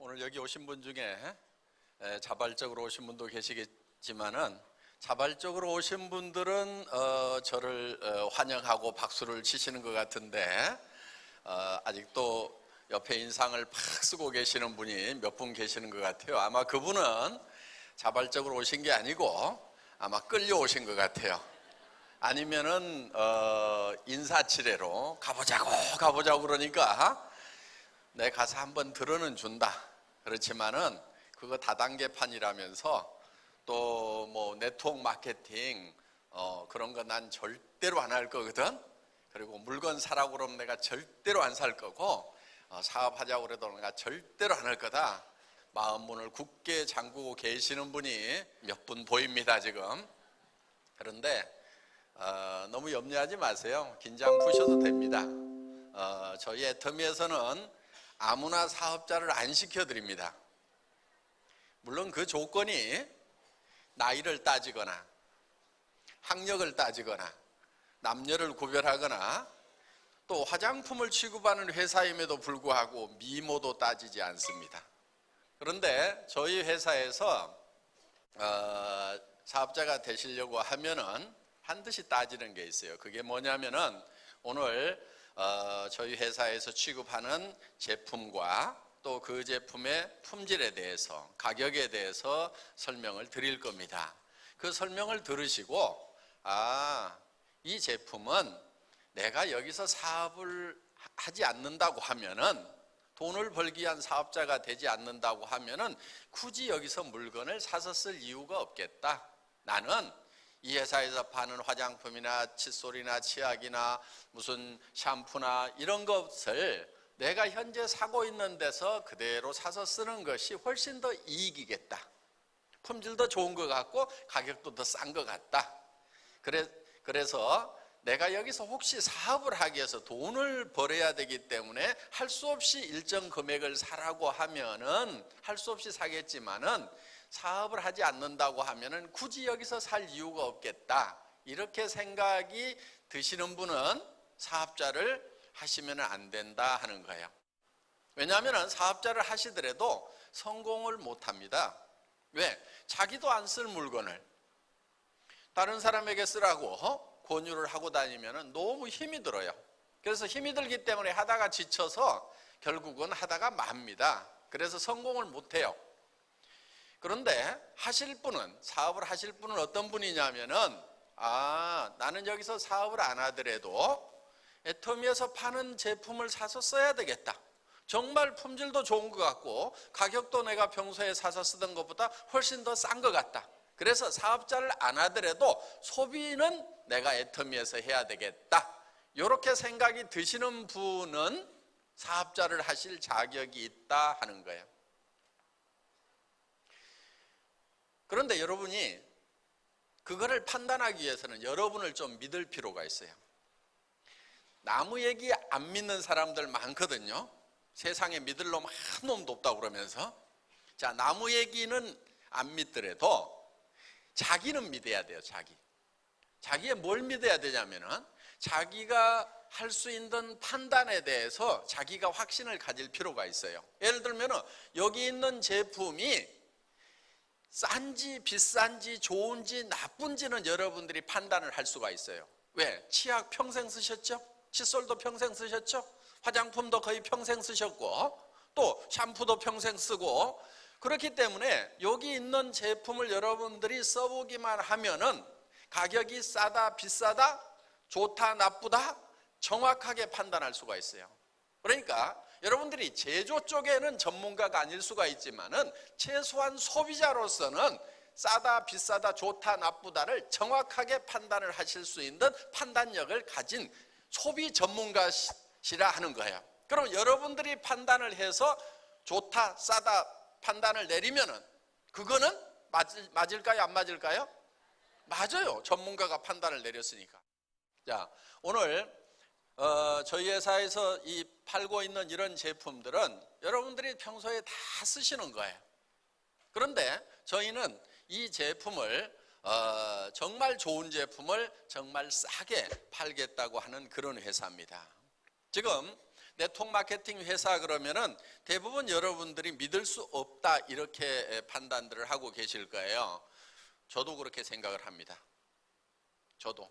오늘 여기 오신 분 중에 자발적으로 오신 분도 계시겠지만은 자발적으로 오신 분들은 저를 환영하고 박수를 치시는 것 같은데 아직도 옆에 인상을 팍 쓰고 계시는 분이 몇 분 계시는 것 같아요. 아마 그분은 자발적으로 오신 게 아니고 아마 끌려오신 것 같아요. 아니면은 인사치레로 가보자고 그러니까 내 가서 한번 들어는 준다. 그렇지만은 그거 다단계판이라면서 또 뭐 네트워크 마케팅 그런 거 난 절대로 안 할 거거든. 그리고 물건 사라고 그러면 내가 절대로 안 살 거고 사업하자고 그래도 내가 절대로 안 할 거다. 마음 문을 굳게 잠그고 계시는 분이 몇 분 보입니다 지금. 그런데 너무 염려하지 마세요. 긴장 푸셔도 됩니다. 저희 애터미에서는 아무나 사업자를 안 시켜드립니다. 물론 그 조건이 나이를 따지거나 학력을 따지거나 남녀를 구별하거나 또 화장품을 취급하는 회사임에도 불구하고 미모도 따지지 않습니다. 그런데 저희 회사에서 사업자가 되시려고 하면은 반드시 따지는 게 있어요. 그게 뭐냐면은 오늘 저희 회사에서 취급하는 제품과 또 그 제품의 품질에 대해서 가격에 대해서 설명을 드릴 겁니다. 그 설명을 들으시고 이 제품은 내가 여기서 사업을 하지 않는다고 하면은 돈을 벌기 위한 사업자가 되지 않는다고 하면은 굳이 여기서 물건을 사서 쓸 이유가 없겠다. 나는 이 회사에서 파는 화장품이나 칫솔이나 치약이나 무슨 샴푸나 이런 것을 내가 현재 사고 있는 데서 그대로 사서 쓰는 것이 훨씬 더 이익이겠다. 품질도 좋은 것 같고 가격도 더 싼 것 같다. 그래서 내가 여기서 혹시 사업을 하기 위해서 돈을 벌어야 되기 때문에 할 수 없이 일정 금액을 사라고 하면은 할 수 없이 사겠지만은 사업을 하지 않는다고 하면은 굳이 여기서 살 이유가 없겠다. 이렇게 생각이 드시는 분은 사업자를 하시면 안 된다 하는 거예요. 왜냐하면 사업자를 하시더라도 성공을 못 합니다. 왜? 자기도 안 쓸 물건을 다른 사람에게 쓰라고 권유를 하고 다니면 너무 힘이 들어요. 그래서 힘이 들기 때문에 하다가 지쳐서 결국은 하다가 맙니다. 그래서 성공을 못 해요. 그런데 사업을 하실 분은 어떤 분이냐면은 나는 여기서 사업을 안 하더라도 애터미에서 파는 제품을 사서 써야 되겠다. 정말 품질도 좋은 것 같고 가격도 내가 평소에 사서 쓰던 것보다 훨씬 더 싼 것 같다. 그래서 사업자를 안 하더라도 소비는 내가 애터미에서 해야 되겠다. 이렇게 생각이 드시는 분은 사업자를 하실 자격이 있다 하는 거예요. 그런데 여러분이 그거를 판단하기 위해서는 여러분을 좀 믿을 필요가 있어요. 나무 얘기 안 믿는 사람들 많거든요. 세상에 믿을 놈 한 놈도 없다고 그러면서. 자, 나무 얘기는 안 믿더라도 자기는 믿어야 돼요. 자기의 뭘 믿어야 되냐면은 자기가 할 수 있는 판단에 대해서 자기가 확신을 가질 필요가 있어요. 예를 들면은 여기 있는 제품이 싼지 비싼지 좋은지 나쁜지는 여러분들이 판단을 할 수가 있어요. 왜? 치약 평생 쓰셨죠? 칫솔도 평생 쓰셨죠? 화장품도 거의 평생 쓰셨고 또 샴푸도 평생 쓰고 그렇기 때문에 여기 있는 제품을 여러분들이 써보기만 하면은 가격이 싸다 비싸다 좋다 나쁘다 정확하게 판단할 수가 있어요. 그러니까 여러분들이 제조 쪽에는 전문가가 아닐 수가 있지만은 최소한 소비자로서는 싸다 비싸다 좋다 나쁘다를 정확하게 판단을 하실 수 있는 판단력을 가진 소비 전문가시라 하는 거예요. 그럼 여러분들이 판단을 해서 좋다 싸다 판단을 내리면은 그거는 맞을까요 안 맞을까요? 맞아요. 전문가가 판단을 내렸으니까. 자, 오늘 저희 회사에서 팔고 있는 이런 제품들은 여러분들이 평소에 다 쓰시는 거예요. 그런데 저희는 이 제품을 정말 좋은 제품을 정말 싸게 팔겠다고 하는 그런 회사입니다. 지금 네트워크 마케팅 회사 그러면은 대부분 여러분들이 믿을 수 없다 이렇게 판단들을 하고 계실 거예요. 저도 그렇게 생각을 합니다. 저도.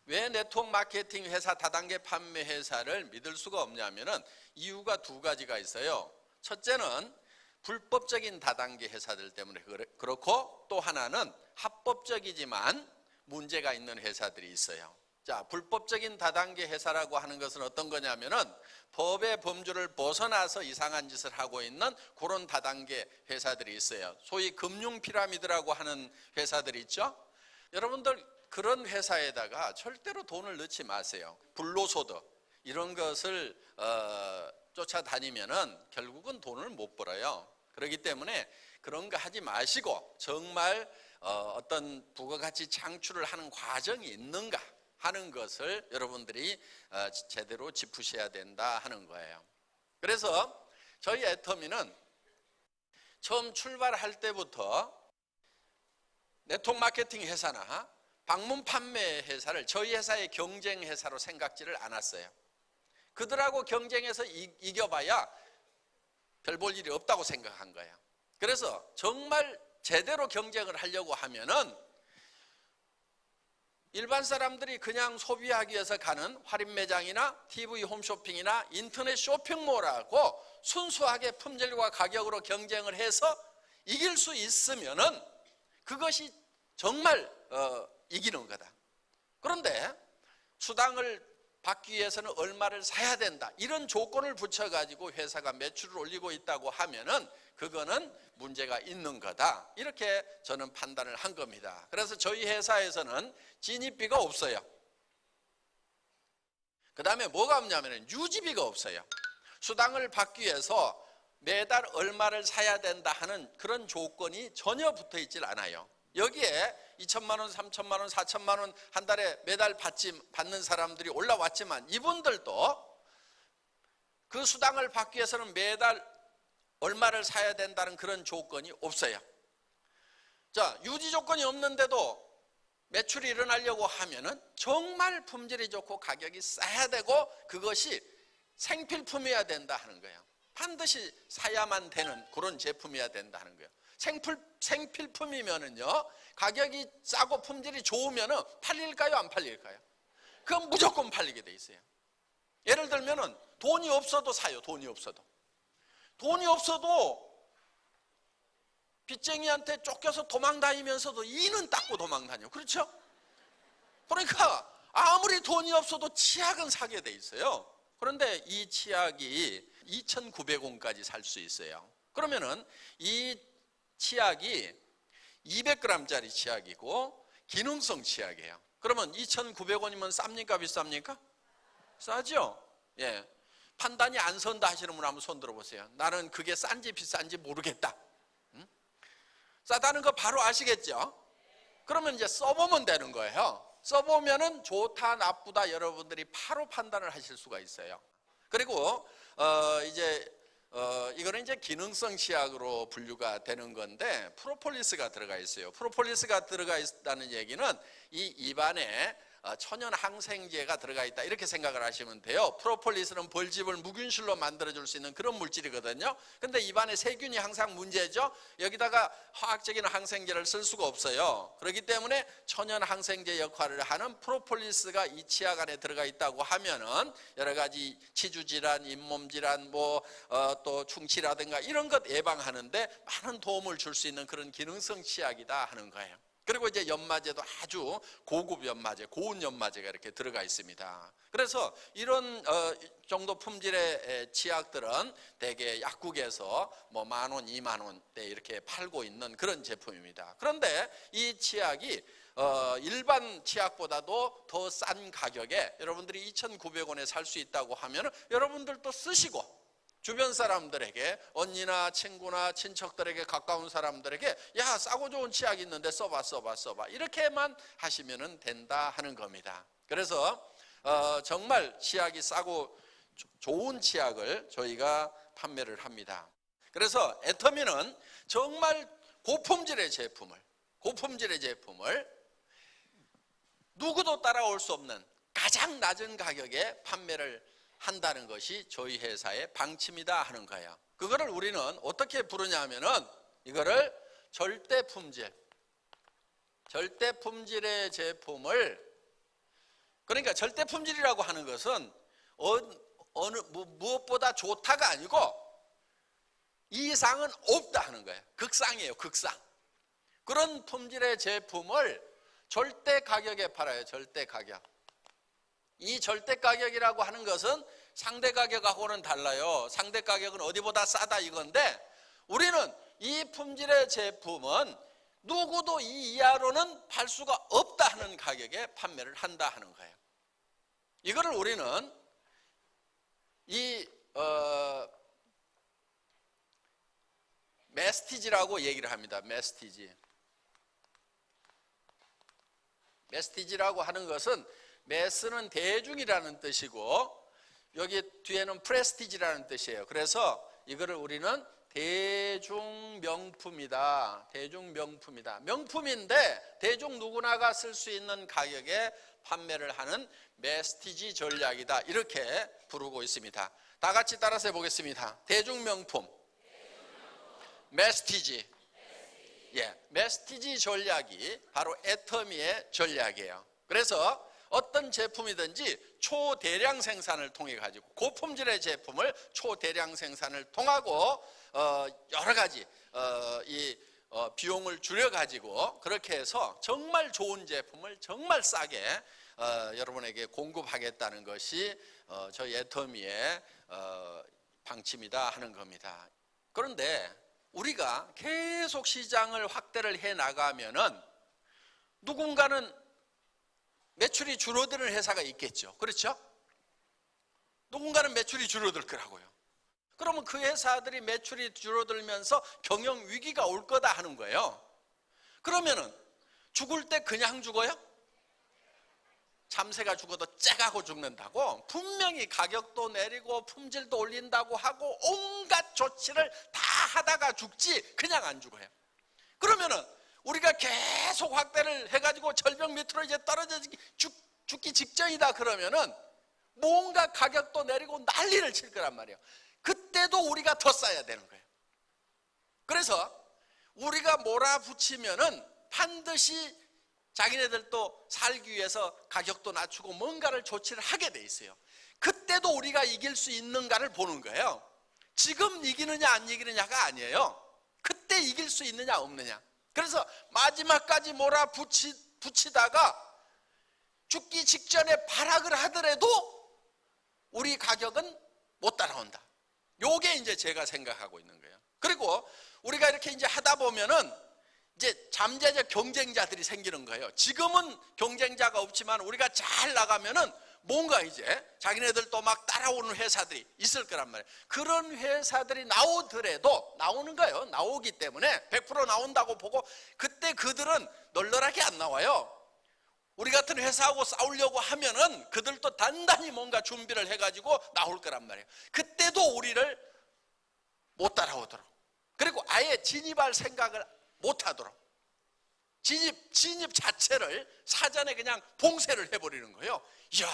왜 네트워크 마케팅 회사, 다단계 판매 회사를 믿을 수가 없냐면은 이유가 두 가지가 있어요. 첫째는 불법적인 다단계 회사들 때문에 그렇고, 또 하나는 합법적이지만 문제가 있는 회사들이 있어요. 자, 불법적인 다단계 회사라고 하는 것은 어떤 거냐면은 법의 범주를 벗어나서 이상한 짓을 하고 있는 그런 다단계 회사들이 있어요. 소위 금융 피라미드라고 하는 회사들이 있죠. 여러분들 그런 회사에다가 절대로 돈을 넣지 마세요. 불로소득 이런 것을 쫓아다니면은 결국은 돈을 못 벌어요. 그렇기 때문에 그런 거 하지 마시고 정말 어떤 부가가치 창출을 하는 과정이 있는가 하는 것을 여러분들이 제대로 짚으셔야 된다 하는 거예요. 그래서 저희 애터미는 처음 출발할 때부터 네트워크 마케팅 회사나 방문 판매 회사를 저희 회사의 경쟁 회사로 생각지를 않았어요. 그들하고 경쟁해서 이겨봐야 별 볼 일이 없다고 생각한 거예요. 그래서 정말 제대로 경쟁을 하려고 하면은 일반 사람들이 그냥 소비하기 위해서 가는 할인 매장이나 TV 홈쇼핑이나 인터넷 쇼핑몰하고 순수하게 품질과 가격으로 경쟁을 해서 이길 수 있으면은 그것이 정말 이기는 거다. 그런데 수당을 받기 위해서는 얼마를 사야 된다, 이런 조건을 붙여가지고 회사가 매출을 올리고 있다고 하면은 그거는 문제가 있는 거다, 이렇게 저는 판단을 한 겁니다. 그래서 저희 회사에서는 진입비가 없어요. 그 다음에 뭐가 없냐면 유지비가 없어요. 수당을 받기 위해서 매달 얼마를 사야 된다 하는 그런 조건이 전혀 붙어 있질 않아요. 여기에 2천만 원, 3천만 원, 4천만 원 한 달에 매달 받는 사람들이 올라왔지만 이분들도 그 수당을 받기 위해서는 매달 얼마를 사야 된다는 그런 조건이 없어요. 자, 유지 조건이 없는데도 매출이 일어나려고 하면은 정말 품질이 좋고 가격이 싸야 되고 그것이 생필품이어야 된다 하는 거예요. 반드시 사야만 되는 그런 제품이어야 된다 하는 거예요. 생필품이면은요, 가격이 싸고 품질이 좋으면은 팔릴까요, 안 팔릴까요? 그건 무조건 팔리게 돼 있어요. 예를 들면은 돈이 없어도 사요. 돈이 없어도 빚쟁이한테 쫓겨서 도망다니면서도 이는 닦고 도망다녀. 그렇죠? 그러니까 아무리 돈이 없어도 치약은 사게 돼 있어요. 그런데 이 치약이 2,900원까지 살 수 있어요. 그러면은 이 치약이 200g짜리 치약이고 기능성 치약이에요. 그러면 2,900원이면 쌉니까, 비쌉니까? 싸죠? 예. 판단이 안 선다 하시는 분 한번 손 들어보세요. 나는 그게 싼지 비싼지 모르겠다. 싸다는 거 바로 아시겠죠? 그러면 이제 써보면 되는 거예요. 써보면은 좋다 나쁘다 여러분들이 바로 판단을 하실 수가 있어요. 그리고 이거는 이제 기능성 치약으로 분류가 되는 건데 프로폴리스가 들어가 있어요. 프로폴리스가 들어가 있다는 얘기는 이 입안에 천연 항생제가 들어가 있다, 이렇게 생각을 하시면 돼요. 프로폴리스는 벌집을 무균실로 만들어줄 수 있는 그런 물질이거든요. 근데 입안에 세균이 항상 문제죠. 여기다가 화학적인 항생제를 쓸 수가 없어요. 그렇기 때문에 천연 항생제 역할을 하는 프로폴리스가 이 치약 안에 들어가 있다고 하면은 여러 가지 치주 질환, 잇몸 질환, 또 충치라든가 이런 것 예방하는데 많은 도움을 줄 수 있는 그런 기능성 치약이다 하는 거예요. 그리고 이제 연마제도 아주 고급 연마제, 고운 연마제가 이렇게 들어가 있습니다. 그래서 이런 정도 품질의 치약들은 대개 약국에서 뭐 10,000원, 20,000원대 이렇게 팔고 있는 그런 제품입니다. 그런데 이 치약이 일반 치약보다도 더 싼 가격에 여러분들이 2,900원에 살 수 있다고 하면 여러분들도 쓰시고 주변 사람들에게, 언니나 친구나 친척들에게, 가까운 사람들에게 야, 싸고 좋은 치약이 있는데 써봐 이렇게만 하시면 된다 하는 겁니다. 그래서 정말 치약이 싸고 좋은 치약을 저희가 판매를 합니다. 그래서 애터미는 정말 고품질의 제품을 누구도 따라올 수 없는 가장 낮은 가격에 판매를 한다는 것이 저희 회사의 방침이다 하는 거예요. 그거를 우리는 어떻게 부르냐 하면은 이거를 절대품질. 절대품질의 제품을, 그러니까 절대품질이라고 하는 것은 무엇보다 좋다가 아니고 이상은 없다 하는 거예요. 극상이에요, 극상. 그런 품질의 제품을 절대 가격에 팔아요, 절대 가격. 이 절대 가격이라고 하는 것은 상대 가격하고는 달라요. 상대 가격은 어디보다 싸다 이건데, 우리는 이 품질의 제품은 누구도 이 이하로는 팔 수가 없다 하는 가격에 판매를 한다 하는 거예요. 이거를 우리는 메스티지라고 얘기를 합니다. 메스티지. 메스티지라고 하는 것은, 메스는 대중이라는 뜻이고 여기 뒤에는 프레스티지라는 뜻이에요. 그래서 이거를 우리는 대중명품이다. 대중명품이다. 명품인데 대중 누구나가 쓸 수 있는 가격에 판매를 하는 메스티지 전략이다. 이렇게 부르고 있습니다. 다 같이 따라서 해보겠습니다. 대중명품, 메스티지. 예, 메스티지 전략이 바로 애터미의 전략이에요. 그래서 어떤 제품이든지 초대량 생산을 통해 가지고, 고품질의 제품을 초대량 생산을 통하고 여러 가지 비용을 줄여 가지고 그렇게 해서 정말 좋은 제품을 정말 싸게 여러분에게 공급하겠다는 것이 저희 애터미의 방침이다 하는 겁니다. 그런데 우리가 계속 시장을 확대를 해 나가면은 누군가는 매출이 줄어드는 회사가 있겠죠. 그렇죠? 누군가는 매출이 줄어들 거라고요. 그러면 그 회사들이 매출이 줄어들면서 경영 위기가 올 거다 하는 거예요. 그러면은 죽을 때 그냥 죽어요? 참새가 죽어도 째가고 죽는다고, 분명히 가격도 내리고 품질도 올린다고 하고 온갖 조치를 다 하다가 죽지 그냥 안 죽어요. 그러면은 우리가 계속 확대를 해가지고 절벽 밑으로 이제 떨어져 죽기 직전이다 그러면은 뭔가 가격도 내리고 난리를 칠 거란 말이에요. 그때도 우리가 더 싸야 되는 거예요. 그래서 우리가 몰아붙이면은 반드시 자기네들도 살기 위해서 가격도 낮추고 뭔가를 조치를 하게 돼 있어요. 그때도 우리가 이길 수 있는가를 보는 거예요. 지금 이기느냐 안 이기느냐가 아니에요. 그때 이길 수 있느냐 없느냐. 그래서 마지막까지 몰아붙이다가 죽기 직전에 발악을 하더라도 우리 가격은 못 따라온다. 요게 이제 제가 생각하고 있는 거예요. 그리고 우리가 이렇게 이제 하다 보면은 이제 잠재적 경쟁자들이 생기는 거예요. 지금은 경쟁자가 없지만 우리가 잘 나가면은 뭔가 이제 자기네들도 막 따라오는 회사들이 있을 거란 말이에요. 그런 회사들이 나오더라도 나오는 거예요. 나오기 때문에 100% 나온다고 보고 그때 그들은 널널하게 안 나와요. 우리 같은 회사하고 싸우려고 하면은 그들도 단단히 뭔가 준비를 해가지고 나올 거란 말이에요. 그때도 우리를 못 따라오도록, 그리고 아예 진입할 생각을 못 하도록 진입 자체를 사전에 그냥 봉쇄를 해버리는 거예요. 이야,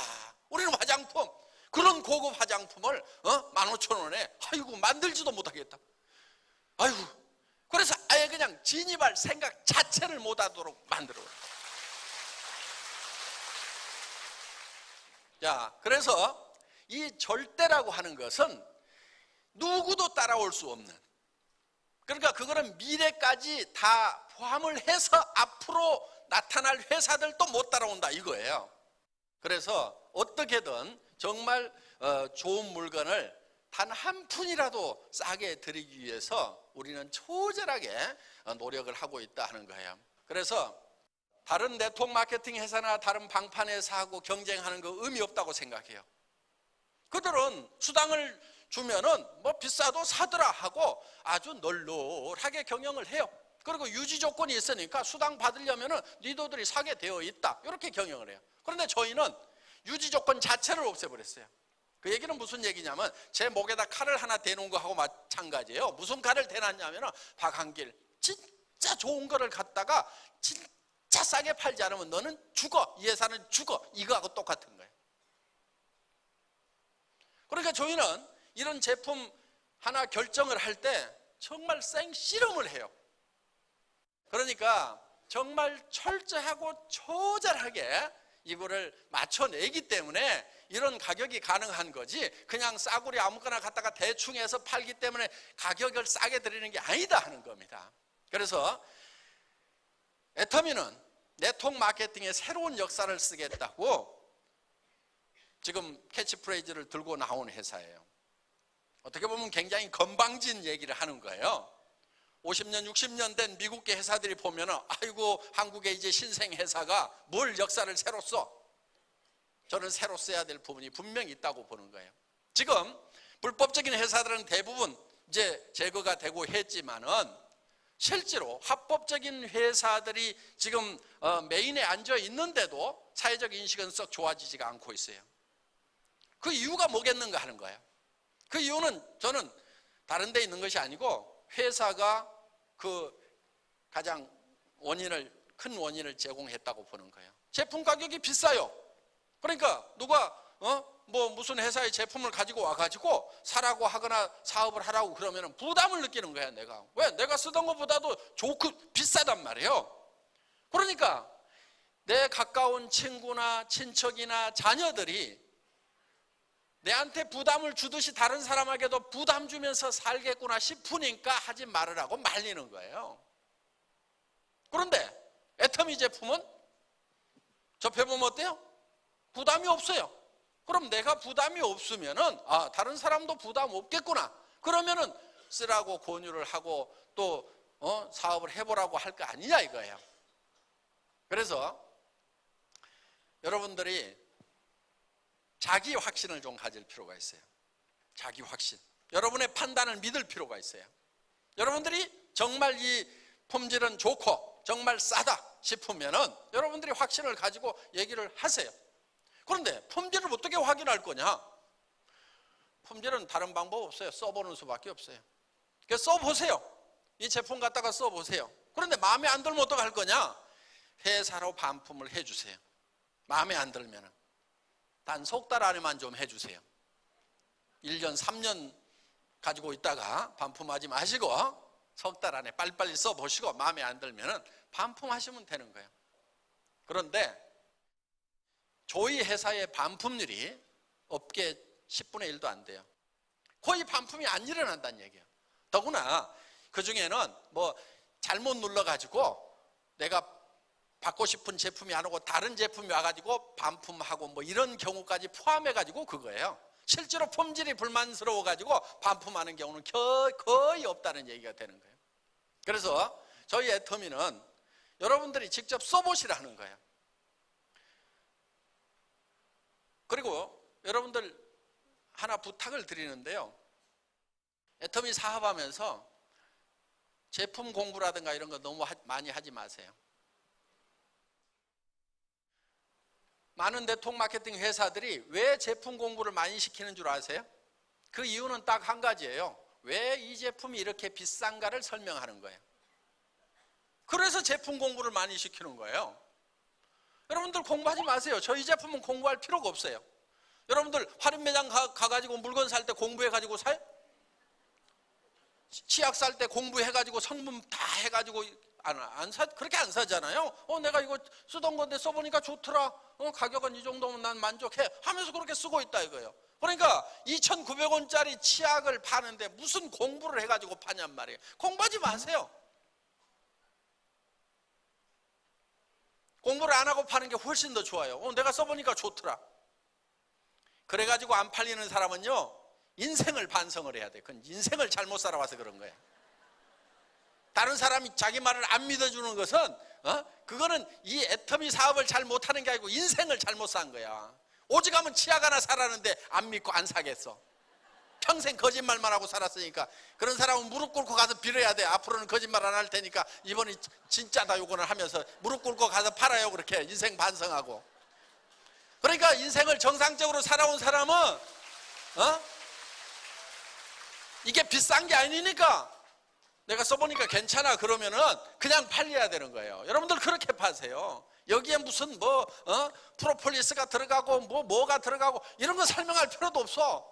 우리는 화장품, 그런 고급 화장품을 15,000원에 아이고 만들지도 못하겠다. 아이고, 그래서 아예 그냥 진입할 생각 자체를 못 하도록 만들어요. 자, 그래서 이 절대라고 하는 것은 누구도 따라올 수 없는, 그러니까 그거는 미래까지 다 포함을 해서 앞으로 나타날 회사들도 못 따라온다 이거예요. 그래서 어떻게든 정말 좋은 물건을 단 한 푼이라도 싸게 드리기 위해서 우리는 초절하게 노력을 하고 있다 하는 거예요. 그래서 다른 네트워크 마케팅 회사나 다른 방판 회사하고 경쟁하는 거 의미 없다고 생각해요. 그들은 수당을 주면은 뭐 비싸도 사더라 하고 아주 널널하게 경영을 해요. 그리고 유지 조건이 있으니까 수당 받으려면은 리더들이 사게 되어 있다, 이렇게 경영을 해요. 그런데 저희는 유지 조건 자체를 없애버렸어요. 그 얘기는 무슨 얘기냐면 제 목에다 칼을 하나 대놓은 거하고 마찬가지예요. 무슨 칼을 대놨냐면은 박한길, 진짜 좋은 거를 갖다가 진짜 싸게 팔지 않으면 너는 죽어, 이 회사는 죽어, 이거하고 똑같은 거예요. 그러니까 저희는 이런 제품 하나 결정을 할 때 정말 생씨름을 해요. 그러니까 정말 철저하고 처절하게 이거를 맞춰내기 때문에 이런 가격이 가능한 거지, 그냥 싸구려 아무거나 갖다가 대충 해서 팔기 때문에 가격을 싸게 드리는 게 아니다 하는 겁니다. 그래서 애터미는 네트워크 마케팅의 새로운 역사를 쓰겠다고 지금 캐치프레이즈를 들고 나온 회사예요. 어떻게 보면 굉장히 건방진 얘기를 하는 거예요. 50년, 60년 된 미국계 회사들이 보면은 아이고 한국에 이제 신생 회사가 뭘 역사를 새로 써. 저는 새로 써야 될 부분이 분명히 있다고 보는 거예요. 지금 불법적인 회사들은 대부분 이제 제거가 되고 했지만은 실제로 합법적인 회사들이 지금 메인에 앉아 있는데도 사회적 인식은 썩 좋아지지가 않고 있어요. 그 이유가 뭐겠는가 하는 거예요. 그 이유는 저는 다른 데 있는 것이 아니고 회사가 그 가장 큰 원인을 제공했다고 보는 거예요. 제품 가격이 비싸요. 그러니까 누가 무슨 회사의 제품을 가지고 와가지고 사라고 하거나 사업을 하라고 그러면 부담을 느끼는 거야. 내가 왜? 내가 쓰던 것보다도 좋고 비싸단 말이에요. 그러니까 내 가까운 친구나 친척이나 자녀들이 내한테 부담을 주듯이 다른 사람에게도 부담 주면서 살겠구나 싶으니까 하지 말으라고 말리는 거예요. 그런데 애터미 제품은 접해보면 어때요? 부담이 없어요. 그럼 내가 부담이 없으면은 다른 사람도 부담 없겠구나. 그러면은 쓰라고 권유를 하고 또 사업을 해보라고 할 거 아니냐 이거예요. 그래서 여러분들이 자기 확신을 좀 가질 필요가 있어요. 자기 확신. 여러분의 판단을 믿을 필요가 있어요. 여러분들이 정말 이 품질은 좋고 정말 싸다 싶으면은 여러분들이 확신을 가지고 얘기를 하세요. 그런데 품질을 어떻게 확인할 거냐? 품질은 다른 방법 없어요. 써보는 수밖에 없어요. 그래서 써보세요. 이 제품 갖다가 써보세요. 그런데 마음에 안 들면 어떡할 거냐? 회사로 반품을 해주세요. 마음에 안 들면은 단 석 달 안에만 좀 해주세요. 1년, 3년 가지고 있다가 반품하지 마시고 석 달 안에 빨리빨리 써보시고 마음에 안 들면은 반품하시면 되는 거예요. 그런데 저희 회사의 반품률이 업계 10분의 1도 안 돼요. 거의 반품이 안 일어난다는 얘기예요. 더구나 그 중에는 뭐 잘못 눌러가지고 내가 받고 싶은 제품이 안 오고 다른 제품이 와가지고 반품하고 뭐 이런 경우까지 포함해가지고 그거예요. 실제로 품질이 불만스러워가지고 반품하는 경우는 거의 없다는 얘기가 되는 거예요. 그래서 저희 애터미는 여러분들이 직접 써보시라는 거예요. 그리고 여러분들 하나 부탁을 드리는데요. 애터미 사업하면서 제품 공부라든가 이런 거 너무 많이 하지 마세요. 많은 네트워크 마케팅 회사들이 왜 제품 공부를 많이 시키는 줄 아세요? 그 이유는 딱 한 가지예요. 왜 이 제품이 이렇게 비싼가를 설명하는 거예요. 그래서 제품 공부를 많이 시키는 거예요. 여러분들 공부하지 마세요. 저희 제품은 공부할 필요가 없어요. 여러분들 할인 매장 가가지고 물건 살 때 공부해가지고 사요? 치약 살 때 공부해가지고 성분 다 해가지고 그렇게 안 사잖아요. 내가 이거 쓰던 건데 써보니까 좋더라. 가격은 이 정도면 난 만족해. 하면서 그렇게 쓰고 있다 이거예요. 그러니까 2,900원짜리 치약을 파는데 무슨 공부를 해가지고 파냔 말이에요. 공부하지 마세요. 공부를 안 하고 파는 게 훨씬 더 좋아요. 내가 써보니까 좋더라. 그래가지고 안 팔리는 사람은요, 인생을 반성을 해야 돼. 그건 인생을 잘못 살아와서 그런 거예요. 다른 사람이 자기 말을 안 믿어주는 것은 그거는 이 애터미 사업을 잘 못하는 게 아니고 인생을 잘못 산 거야. 오직하면 치약 하나 사라는데 안 믿고 안 사겠어. 평생 거짓말만 하고 살았으니까. 그런 사람은 무릎 꿇고 가서 빌어야 돼. 앞으로는 거짓말 안 할 테니까 이번이 진짜다 요거는 하면서 무릎 꿇고 가서 팔아요. 그렇게 인생 반성하고. 그러니까 인생을 정상적으로 살아온 사람은 이게 비싼 게 아니니까 내가 써보니까 괜찮아 그러면은 그냥 팔려야 되는 거예요. 여러분들 그렇게 파세요. 여기에 무슨 프로폴리스가 들어가고 뭐가 들어가고 이런 거 설명할 필요도 없어.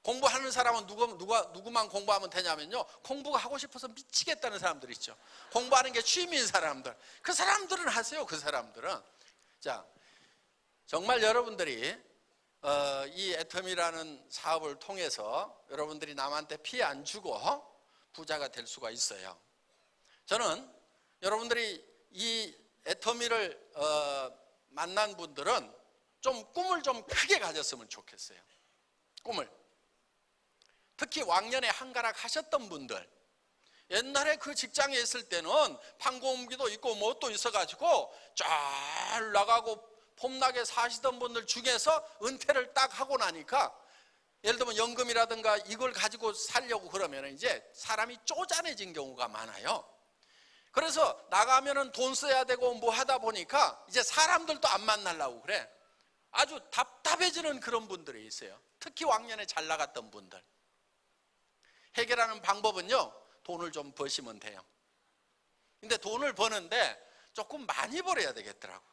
공부하는 사람은 누구만 공부하면 되냐면요, 공부가 하고 싶어서 미치겠다는 사람들 있죠. 공부하는 게 취미인 사람들, 그 사람들은 하세요. 그 사람들은. 자, 정말 여러분들이 이 애터미라는 사업을 통해서 여러분들이 남한테 피해 안 주고 부자가 될 수가 있어요. 저는 여러분들이 이 애터미를 만난 분들은 좀 꿈을 좀 크게 가졌으면 좋겠어요. 꿈을. 특히 왕년에 한가락 하셨던 분들, 옛날에 그 직장에 있을 때는 판공기도 있고 뭐 또 있어가지고 잘 나가고 폼나게 사시던 분들 중에서 은퇴를 딱 하고 나니까, 예를 들면 연금이라든가 이걸 가지고 살려고 그러면 이제 사람이 쪼잔해진 경우가 많아요. 그래서 나가면은 돈 써야 되고 뭐 하다 보니까 이제 사람들도 안 만나려고 그래. 아주 답답해지는 그런 분들이 있어요. 특히 왕년에 잘 나갔던 분들. 해결하는 방법은요, 돈을 좀 버시면 돼요. 근데 돈을 버는데 조금 많이 벌어야 되겠더라고.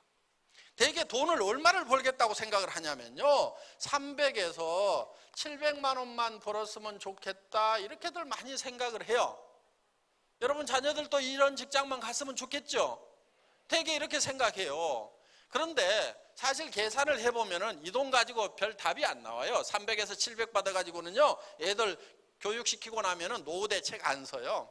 대개 돈을 얼마를 벌겠다고 생각을 하냐면요, 300에서 700만 원만 벌었으면 좋겠다, 이렇게들 많이 생각을 해요. 여러분 자녀들도 이런 직장만 갔으면 좋겠죠? 대개 이렇게 생각해요. 그런데 사실 계산을 해보면은 이 돈 가지고 별 답이 안 나와요. 300에서 700 받아가지고는요, 애들 교육시키고 나면은 노후 대책 안 서요.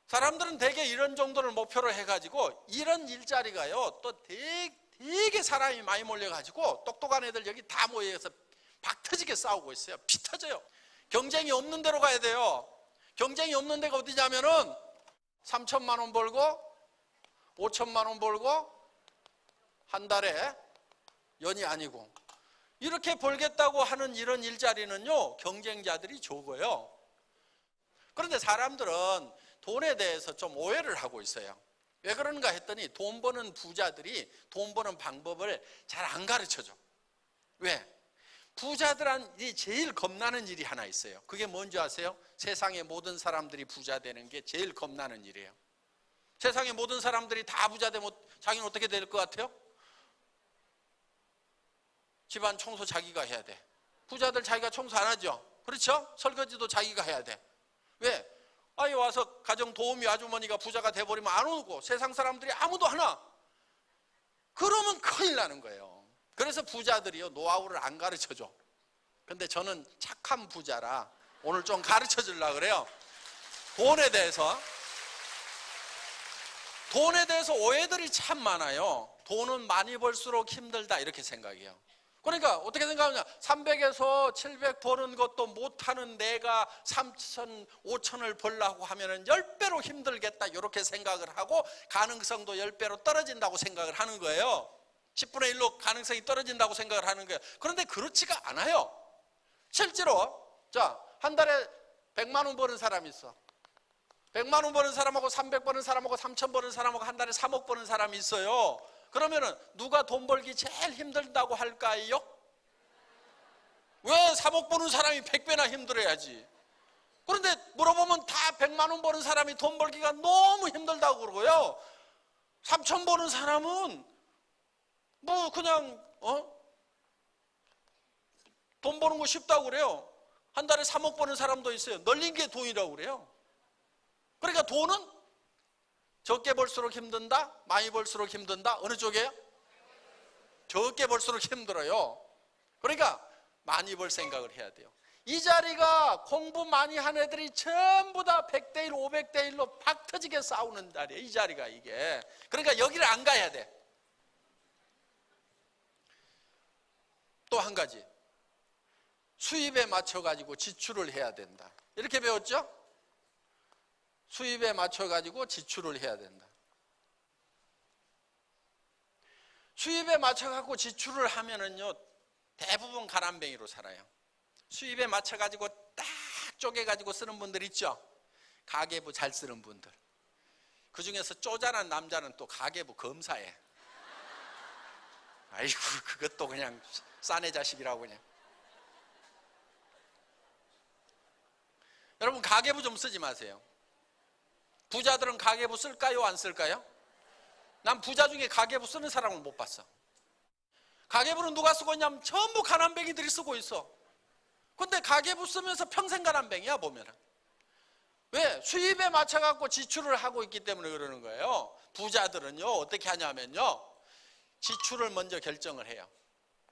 사람들은 대개 이런 정도를 목표로 해가지고 이런 일자리가요, 또 되게 사람이 많이 몰려가지고 똑똑한 애들 여기 다 모여서 박 터지게 싸우고 있어요. 피 터져요. 경쟁이 없는 데로 가야 돼요. 경쟁이 없는 데가 어디냐면은 3천만 원 벌고 5천만 원 벌고 한 달에 연이 아니고 이렇게 벌겠다고 하는 이런 일자리는요, 경쟁자들이 적어요. 그런데 사람들은 돈에 대해서 좀 오해를 하고 있어요. 왜 그런가 했더니 돈 버는 부자들이 돈 버는 방법을 잘 안 가르쳐줘. 왜? 부자들이 제일 겁나는 일이 하나 있어요. 그게 뭔지 아세요? 세상의 모든 사람들이 부자 되는 게 제일 겁나는 일이에요. 세상의 모든 사람들이 다 부자 되면 자기는 어떻게 될 것 같아요? 집안 청소 자기가 해야 돼. 부자들 자기가 청소 안 하죠? 그렇죠? 설거지도 자기가 해야 돼. 왜? 아이 와서 가정 도우미 아주머니가 부자가 돼버리면 안 오고 세상 사람들이 아무도 하나. 그러면 큰일 나는 거예요. 그래서 부자들이요, 노하우를 안 가르쳐줘. 근데 저는 착한 부자라 오늘 좀 가르쳐 주려고 그래요. 돈에 대해서 오해들이 참 많아요. 돈은 많이 벌수록 힘들다, 이렇게 생각해요. 그러니까 어떻게 생각하냐, 300에서 700 버는 것도 못하는 내가 3천, 5천을 벌려고 하면은 10배로 힘들겠다, 이렇게 생각을 하고 가능성도 10배로 떨어진다고 생각을 하는 거예요. 10분의 1로 가능성이 떨어진다고 생각을 하는 거예요. 그런데 그렇지가 않아요. 실제로 자, 한 달에 100만 원 버는 사람이 있어. 100만 원 버는 사람하고 300 버는 사람하고 3천 버는 사람하고 한 달에 3억 버는 사람이 있어요. 그러면은 누가 돈 벌기 제일 힘들다고 할까요? 왜 3억 버는 사람이 100배나 힘들어야지. 그런데 물어보면 다 100만 원 버는 사람이 돈 벌기가 너무 힘들다고 그러고요, 3천 버는 사람은 뭐 그냥 돈 버는 거 쉽다고 그래요. 한 달에 3억 버는 사람도 있어요. 널린 게 돈이라고 그래요. 그러니까 돈은 적게 벌수록 힘든다, 많이 벌수록 힘든다. 어느 쪽이에요? 적게 벌수록 힘들어요. 그러니까 많이 벌 생각을 해야 돼요. 이 자리가 공부 많이 한 애들이 전부 다 100대 1, 500대 1로 박 터지게 싸우는 자리예요. 이 자리가 이게. 그러니까 여기를 안 가야 돼. 또 한 가지, 수입에 맞춰가지고 지출을 해야 된다. 이렇게 배웠죠? 수입에 맞춰가지고 지출을 해야 된다. 수입에 맞춰가지고 지출을 하면은요, 대부분 가난뱅이로 살아요. 수입에 맞춰가지고 딱 쪼개가지고 쓰는 분들 있죠? 가계부 잘 쓰는 분들. 그 중에서 쪼잔한 남자는 또 가계부 검사해. 아이고, 그것도 그냥 싸네 자식이라고 그냥. 여러분, 가계부 좀 쓰지 마세요. 부자들은 가계부 쓸까요, 안 쓸까요? 난 부자 중에 가계부 쓰는 사람을 못 봤어. 가계부는 누가 쓰고 있냐면 전부 가난뱅이들이 쓰고 있어. 근데 가계부 쓰면서 평생 가난뱅이야 보면은. 왜? 수입에 맞춰갖고 지출을 하고 있기 때문에 그러는 거예요. 부자들은요 어떻게 하냐면요, 지출을 먼저 결정을 해요.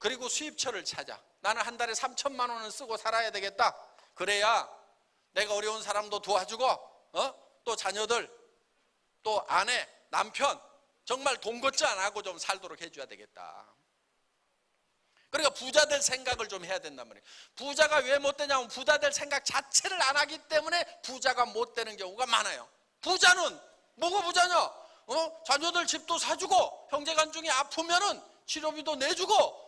그리고 수입처를 찾아. 나는 한 달에 3천만 원은 쓰고 살아야 되겠다. 그래야 내가 어려운 사람도 도와주고, 또 자녀들, 또 아내, 남편 정말 돈 걱정 안 하고 좀 살도록 해줘야 되겠다. 그러니까 부자 될 생각을 좀 해야 된단 말이에요. 부자가 왜 못 되냐면 부자 될 생각 자체를 안 하기 때문에 부자가 못 되는 경우가 많아요. 부자는 뭐가 부자냐? 자녀들 집도 사주고, 형제간 중에 아프면은 치료비도 내주고,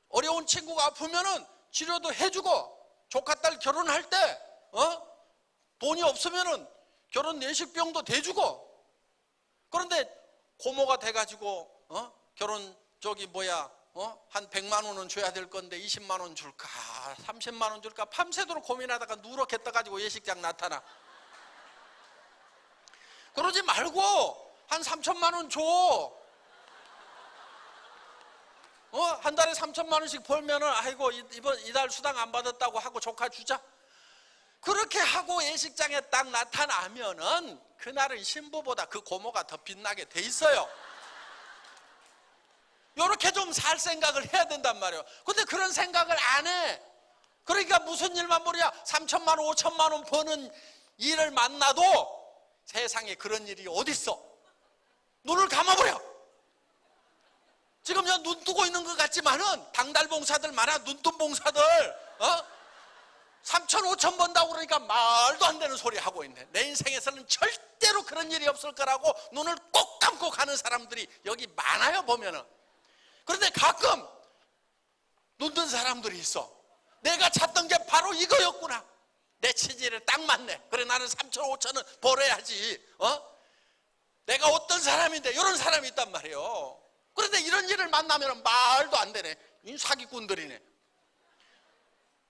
어려운 친구가 아프면은 치료도 해주고, 조카딸 결혼할 때 돈이 없으면은 결혼 내식비용도 대주고. 그런데 고모가 돼가지고 결혼 한 100만 원은 줘야 될 건데 20만 원 줄까 30만 원 줄까 밤새도록 고민하다가 누렇겠다 가지고 예식장 나타나. 그러지 말고 한 3천만 원 줘. 한 달에 3천만 원씩 벌면은 아이고 이달 수당 안 받았다고 하고 조카 주자. 그렇게 하고 예식장에 딱 나타나면은 그날은 신부보다 그 고모가 더 빛나게 돼 있어요. 이렇게 좀 살 생각을 해야 된단 말이에요. 근데 그런 생각을 안 해. 그러니까 무슨 일만 모르냐, 3천만 원 5천만 원 버는 일을 만나도 세상에 그런 일이 어딨어. 눈을 감아버려. 지금 눈 뜨고 있는 것 같지만은 당달봉사들 많아. 눈뜬 봉사들 3천 5천 번다고 그러니까 말도 안 되는 소리 하고 있네. 내 인생에서는 절대로 그런 일이 없을 거라고 눈을 꼭 감고 가는 사람들이 여기 많아요 보면은. 그런데 가끔 눈뜬 사람들이 있어. 내가 찾던 게 바로 이거였구나. 내 체질에 딱 맞네. 그래 나는 3천 5천은 벌어야지. 내가 어떤 사람인데, 이런 사람이 있단 말이에요. 그런데 이런 일을 만나면 말도 안 되네. 이 사기꾼들이네.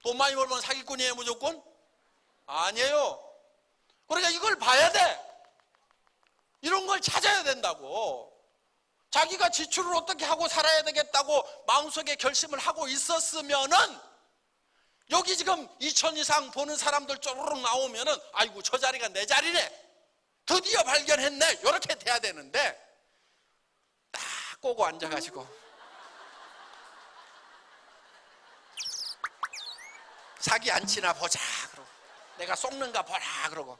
돈 많이 벌면 사기꾼이에요 무조건? 아니에요. 그러니까 이걸 봐야 돼. 이런 걸 찾아야 된다고. 자기가 지출을 어떻게 하고 살아야 되겠다고 마음속에 결심을 하고 있었으면은 여기 지금 2천 이상 버는 사람들 쪼르륵 나오면은 아이고 저 자리가 내 자리네, 드디어 발견했네, 이렇게 돼야 되는데 딱 꼬고 앉아가지고 사기 안 치나 보자 그러고, 내가 속는가 보라 그러고,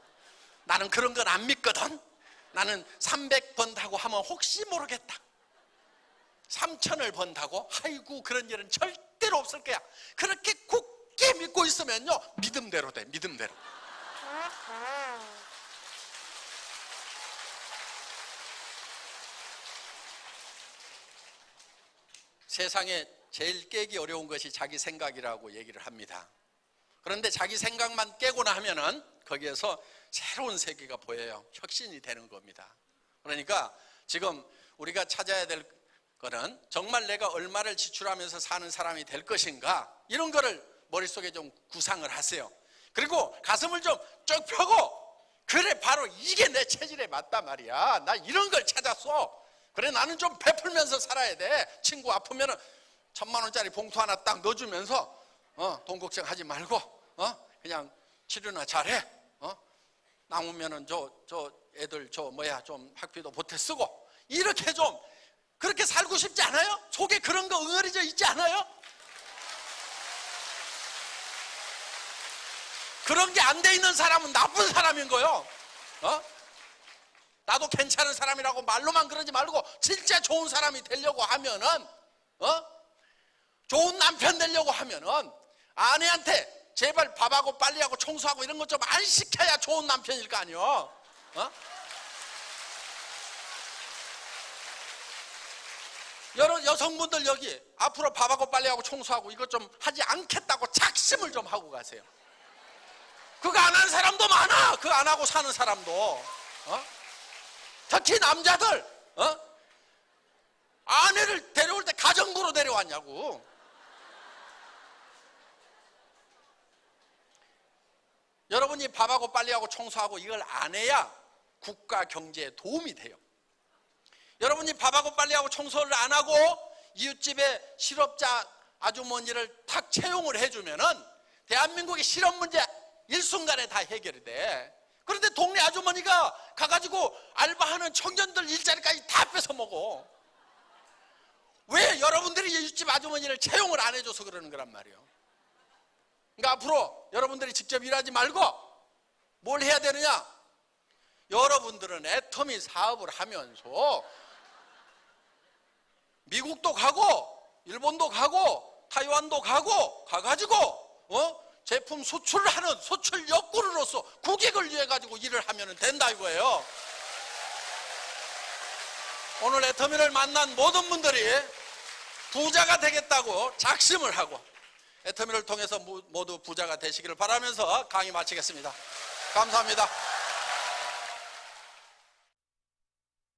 나는 그런 건 안 믿거든. 나는 300 번다고 하면 혹시 모르겠다. 3천을 번다고? 아이고 그런 일은 절대로 없을 거야. 그렇게 굳게 믿고 있으면요 믿음대로 돼. 믿음대로. 세상에 제일 깨기 어려운 것이 자기 생각이라고 얘기를 합니다. 그런데 자기 생각만 깨고 나면은 거기에서 새로운 세계가 보여요. 혁신이 되는 겁니다. 그러니까 지금 우리가 찾아야 될 거는 정말 내가 얼마를 지출하면서 사는 사람이 될 것인가, 이런 거를 머릿속에 좀 구상을 하세요. 그리고 가슴을 좀 쭉 펴고, 그래 바로 이게 내 체질에 맞단 말이야. 나 이런 걸 찾았어. 그래 나는 좀 베풀면서 살아야 돼. 친구 아프면은 1,000만 원짜리 봉투 하나 딱 넣어주면서 돈 걱정하지 말고 그냥 치료나 잘해. 남으면은 저 애들 좀 학비도 보태 쓰고, 이렇게 좀 그렇게 살고 싶지 않아요? 속에 그런 거 응어리져 있지 않아요? 그런 게 안 돼 있는 사람은 나쁜 사람인 거예요. 나도 괜찮은 사람이라고 말로만 그러지 말고 진짜 좋은 사람이 되려고 하면은 좋은 남편 되려고 하면은 아내한테 제발 밥하고 빨리하고 청소하고 이런 것 좀 안 시켜야 좋은 남편일 거 아니에요. 여성분들 여기 앞으로 밥하고 빨리하고 청소하고 이것 좀 하지 않겠다고 작심을 좀 하고 가세요. 그거 안 하는 사람도 많아. 그거 안 하고 사는 사람도. 특히 남자들 아내를 데려올 때 가정부로 데려왔냐고. 여러분이 밥하고 빨리하고 청소하고 이걸 안 해야 국가 경제에 도움이 돼요. 여러분이 밥하고 빨리하고 청소를 안 하고 이웃집에 실업자 아주머니를 탁 채용을 해주면은 대한민국의 실업 문제 일순간에 다 해결이 돼. 그런데 동네 아주머니가 가가지고 알바하는 청년들 일자리까지 다 뺏어 먹어. 왜? 여러분들이 이웃집 아주머니를 채용을 안 해줘서 그러는 거란 말이에요. 그러니까 앞으로 여러분들이 직접 일하지 말고 뭘 해야 되느냐? 여러분들은 애터미 사업을 하면서 미국도 가고 일본도 가고 타이완도 가가지고 제품 수출하는 수출 역군으로서 국익을 위해 가지고 일을 하면 된다 이거예요. 오늘 애터미를 만난 모든 분들이 부자가 되겠다고 작심을 하고 애터미를 통해서 모두 부자가 되시기를 바라면서 강의 마치겠습니다. 감사합니다.